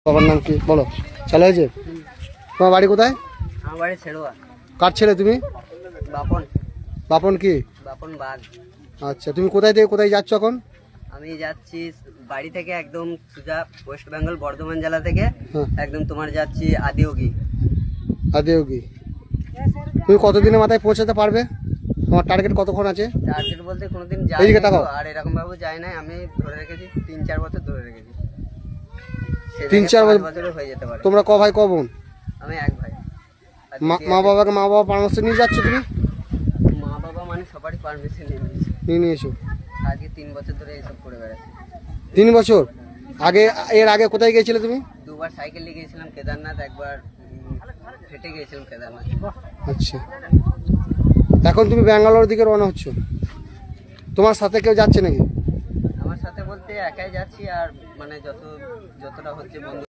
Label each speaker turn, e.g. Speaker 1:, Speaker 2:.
Speaker 1: বাবার নাম কি বলো? চালু হয়েছে? তোমার বাড়ি কোথায়?
Speaker 2: আমার বাড়ি ছেড়ুয়া।
Speaker 1: কার ছেলে তুমি?
Speaker 2: বাপন।
Speaker 1: বাপন কি?
Speaker 2: বাপন বাঘ।
Speaker 1: আচ্ছা, তুমি কোথায় থেকে কোথায় যাচ্ছ এখন?
Speaker 2: আমি যাচ্ছি বাড়ি থেকে একদম সোজা ওয়েস্ট বেঙ্গল বর্ধমান জেলা থেকে একদম তোমার যাচ্ছি আদিয়োগী।
Speaker 1: আদিয়োগী। তুমি কতদিনের মাথায় পৌঁছাতে পারবে? তোমার টার্গেট কতক্ষণ আছে?
Speaker 2: টার্গেট বলতে কোনোদিন
Speaker 1: এইদিকে
Speaker 2: যাই
Speaker 1: তাকাও।
Speaker 2: আর এরকম ভাবে যাই নাই, আমি ধরে রেখেছি 3-4 বছর ধরে রেখেছি।
Speaker 1: 3-4
Speaker 2: বছর হয়ে যেতে পারে।
Speaker 1: তোমরা ক ভাই ক বোন?
Speaker 2: আমি এক ভাই।
Speaker 1: মা বাবা পরামর্শ নিয়ে যাচ্ছ তুমি?
Speaker 2: মা বাবা মানে সবারই পারমিশন
Speaker 1: নিয়ে নিয়েছো?
Speaker 2: আজকে 3 বছর ধরে এইসব করে বেড়াচ্ছি।
Speaker 1: 3 বছর আগে? এর আগে কোথায় গিয়েছিলে তুমি?
Speaker 2: দুবার সাইকেল নিয়ে গিয়েছিলাম কেদারনাথ, একবার হেঁটে গিয়েছিলাম কেদারনাথ।
Speaker 1: আচ্ছা, এখন তুমি ব্যাঙ্গালোর দিকে রওনা হচ্ছ, তোমার সাথে কেউ যাচ্ছে নাকি?
Speaker 2: আমার সাথে বলতে একাই যাচ্ছি, আর মানে যতটা হচ্ছে বন্ধু